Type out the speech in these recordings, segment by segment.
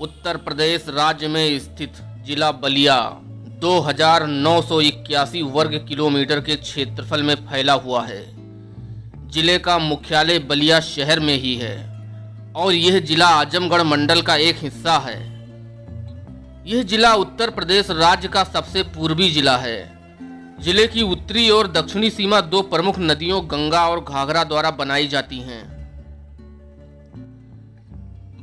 उत्तर प्रदेश राज्य में स्थित जिला बलिया 2981 वर्ग किलोमीटर के क्षेत्रफल में फैला हुआ है। जिले का मुख्यालय बलिया शहर में ही है और यह जिला आजमगढ़ मंडल का एक हिस्सा है। यह जिला उत्तर प्रदेश राज्य का सबसे पूर्वी जिला है। जिले की उत्तरी और दक्षिणी सीमा दो प्रमुख नदियों गंगा और घाघरा द्वारा बनाई जाती हैं।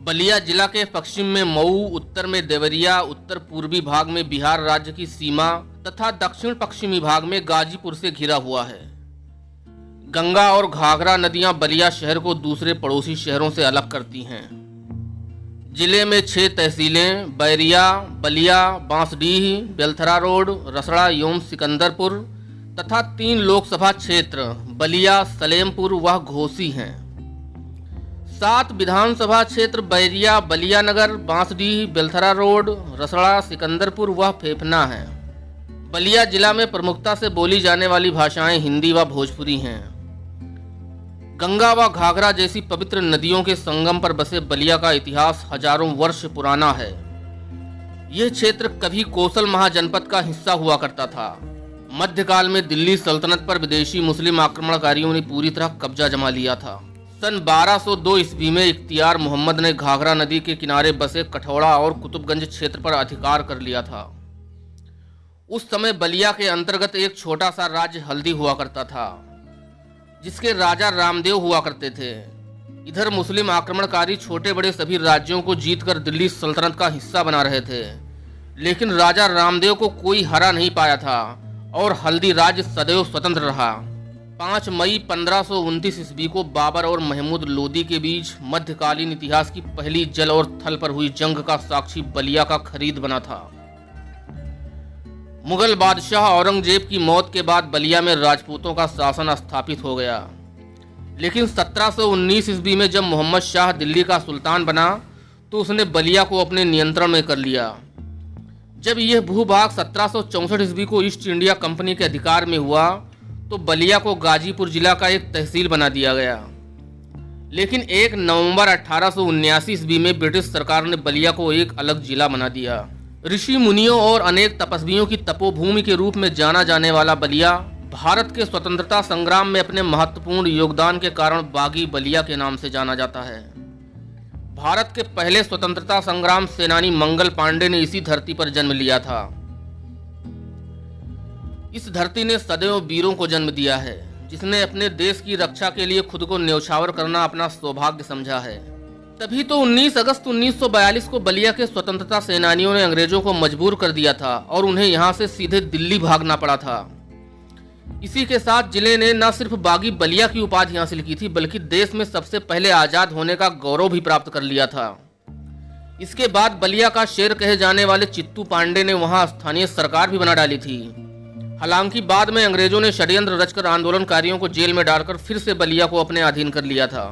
बलिया जिला के पश्चिम में मऊ, उत्तर में देवरिया, उत्तर पूर्वी भाग में बिहार राज्य की सीमा तथा दक्षिण पश्चिमी भाग में गाजीपुर से घिरा हुआ है। गंगा और घाघरा नदियां बलिया शहर को दूसरे पड़ोसी शहरों से अलग करती हैं। जिले में 6 तहसीलें बैरिया, बलिया, बांसडीह, बेलथरा रोड, रसड़ा एवं सिकंदरपुर तथा 3 लोकसभा क्षेत्र बलिया, सलेमपुर व घोसी हैं। 7 विधानसभा क्षेत्र बैरिया, बलिया नगर, बांसडीह, बेलथरा रोड, रसड़ा, सिकंदरपुर व फेफना हैं। बलिया जिला में प्रमुखता से बोली जाने वाली भाषाएं हिंदी व भोजपुरी हैं। गंगा व घाघरा जैसी पवित्र नदियों के संगम पर बसे बलिया का इतिहास हजारों वर्ष पुराना है। यह क्षेत्र कभी कोसल महाजनपद का हिस्सा हुआ करता था। मध्यकाल में दिल्ली सल्तनत पर विदेशी मुस्लिम आक्रमणकारियों ने पूरी तरह कब्जा जमा लिया था। सन 1202 ईस्वी में इख्तियार मोहम्मद ने घाघरा नदी के किनारे बसे कठौड़ा और कुतुबगंज क्षेत्र पर अधिकार कर लिया था। उस समय बलिया के अंतर्गत एक छोटा सा राज्य हल्दी हुआ करता था, जिसके राजा रामदेव हुआ करते थे। इधर मुस्लिम आक्रमणकारी छोटे बड़े सभी राज्यों को जीतकर दिल्ली सल्तनत का हिस्सा बना रहे थे, लेकिन राजा रामदेव को कोई हरा नहीं पाया था और हल्दी राज्य सदैव स्वतंत्र रहा। 5 मई 1529 ईस्वी को बाबर और महमूद लोदी के बीच मध्यकालीन इतिहास की पहली जल और थल पर हुई जंग का साक्षी बलिया का खरीद बना था। मुगल बादशाह औरंगजेब की मौत के बाद बलिया में राजपूतों का शासन स्थापित हो गया, लेकिन 1719 ईस्वी में जब मोहम्मद शाह दिल्ली का सुल्तान बना तो उसने बलिया को अपने नियंत्रण में कर लिया। जब यह भूभाग 1764 ईस्वी को ईस्ट इंडिया कंपनी के अधिकार में हुआ तो बलिया को गाजीपुर जिला का एक तहसील बना दिया गया। लेकिन 1 नवंबर 1879 ईस्वी में ब्रिटिश सरकार ने बलिया को एक अलग जिला बना दिया। ऋषि मुनियों और अनेक तपस्वियों की तपोभूमि के रूप में जाना जाने वाला बलिया भारत के स्वतंत्रता संग्राम में अपने महत्वपूर्ण योगदान के कारण बागी बलिया के नाम से जाना जाता है। भारत के पहले स्वतंत्रता संग्राम सेनानी मंगल पांडे ने इसी धरती पर जन्म लिया था। इस धरती ने सदैव वीरों को जन्म दिया है, जिसने अपने देश की रक्षा के लिए खुद को न्यौछावर करना अपना सौभाग्य समझा है। तभी तो 19 अगस्त 1942 को बलिया के स्वतंत्रता सेनानियों ने अंग्रेजों को मजबूर कर दिया था और उन्हें यहां से सीधे दिल्ली भागना पड़ा था। इसी के साथ जिले ने न सिर्फ बागी बलिया की उपाधि हासिल की थी, बल्कि देश में सबसे पहले आजाद होने का गौरव भी प्राप्त कर लिया था। इसके बाद बलिया का शेर कहे जाने वाले चित्तू पांडे ने वहां स्थानीय सरकार भी बना डाली थी। हालांकि बाद में अंग्रेजों ने षड्यंत्र रचकर आंदोलनकारियों को जेल में डालकर फिर से बलिया को अपने अधीन कर लिया था।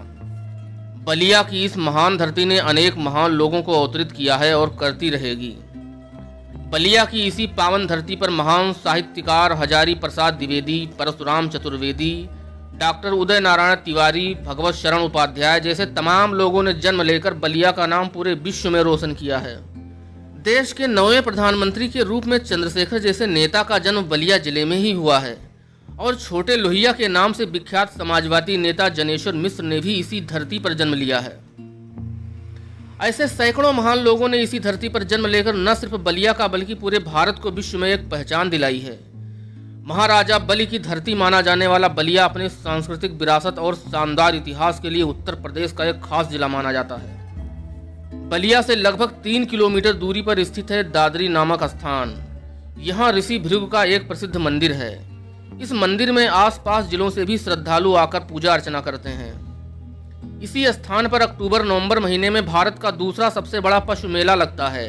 बलिया की इस महान धरती ने अनेक महान लोगों को अवतरित किया है और करती रहेगी। बलिया की इसी पावन धरती पर महान साहित्यकार हजारी प्रसाद द्विवेदी, परशुराम चतुर्वेदी, डॉक्टर उदय नारायण तिवारी, भगवत शरण उपाध्याय जैसे तमाम लोगों ने जन्म लेकर बलिया का नाम पूरे विश्व में रोशन किया है। देश के 9वें प्रधानमंत्री के रूप में चंद्रशेखर जैसे नेता का जन्म बलिया जिले में ही हुआ है और छोटे लोहिया के नाम से विख्यात समाजवादी नेता जनेश्वर मिश्र ने भी इसी धरती पर जन्म लिया है। ऐसे सैकड़ों महान लोगों ने इसी धरती पर जन्म लेकर न सिर्फ बलिया का बल्कि पूरे भारत को विश्व में एक पहचान दिलाई है। महाराजा बलि की धरती माना जाने वाला बलिया अपने सांस्कृतिक विरासत और शानदार इतिहास के लिए उत्तर प्रदेश का एक खास जिला माना जाता है। बलिया से लगभग 3 किलोमीटर दूरी पर स्थित है दादरी नामक स्थान। यहाँ ऋषि भृगु का एक प्रसिद्ध मंदिर है। इस मंदिर में आसपास जिलों से भी श्रद्धालु आकर पूजा अर्चना करते हैं। इसी स्थान पर अक्टूबर-नवंबर महीने में भारत का दूसरा सबसे बड़ा पशु मेला लगता है।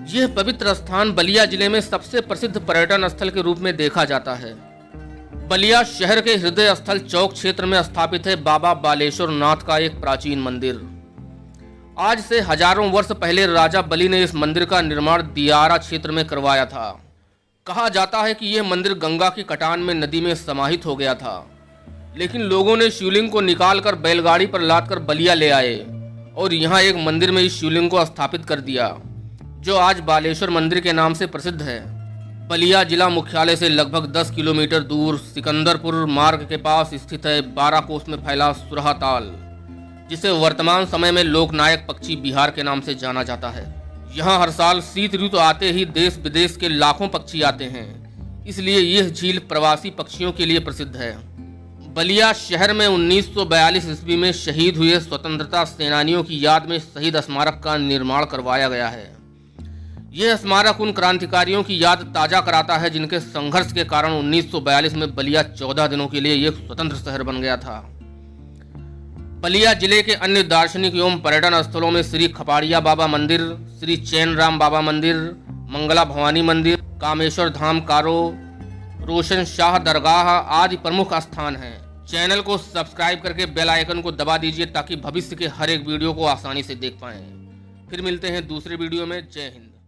यह पवित्र स्थान बलिया जिले में सबसे प्रसिद्ध पर्यटन स्थल के रूप में देखा जाता है। बलिया शहर के हृदय स्थल चौक क्षेत्र में स्थापित है बाबा बालेश्वर नाथ का एक प्राचीन मंदिर। आज से हजारों वर्ष पहले राजा बलि ने इस मंदिर का निर्माण दियारा क्षेत्र में करवाया था। कहा जाता है कि यह मंदिर गंगा की कटान में नदी में समाहित हो गया था। लेकिन लोगों ने शिवलिंग को निकालकर बैलगाड़ी पर लादकर बलिया ले आए और यहाँ एक मंदिर में इस शिवलिंग को स्थापित कर दिया, जो आज बालेश्वर मंदिर के नाम से प्रसिद्ध है। बलिया जिला मुख्यालय से लगभग 10 किलोमीटर दूर सिकंदरपुर मार्ग के पास स्थित है 12 कोस में फैला सुरहा ताल, जिसे वर्तमान समय में लोकनायक पक्षी बिहार के नाम से जाना जाता है। यहाँ हर साल शीत ऋतु आते ही देश विदेश के लाखों पक्षी आते हैं, इसलिए यह झील प्रवासी पक्षियों के लिए प्रसिद्ध है। बलिया शहर में 1942 ईस्वी में शहीद हुए स्वतंत्रता सेनानियों की याद में शहीद स्मारक का निर्माण करवाया गया है। यह स्मारक उन क्रांतिकारियों की याद ताजा कराता है जिनके संघर्ष के कारण 1942 में बलिया 14 दिनों के लिए एक स्वतंत्र शहर बन गया था। बलिया जिले के अन्य दार्शनिक एवं पर्यटन स्थलों में श्री खपाड़िया बाबा मंदिर, श्री चैनराम बाबा मंदिर, मंगला भवानी मंदिर, कामेश्वर धाम कारो, रोशन शाह दरगाह आदि प्रमुख स्थान हैं। चैनल को सब्सक्राइब करके बेल आइकन को दबा दीजिए ताकि भविष्य के हर एक वीडियो को आसानी से देख पाएं। फिर मिलते हैं दूसरे वीडियो में। जय हिंद।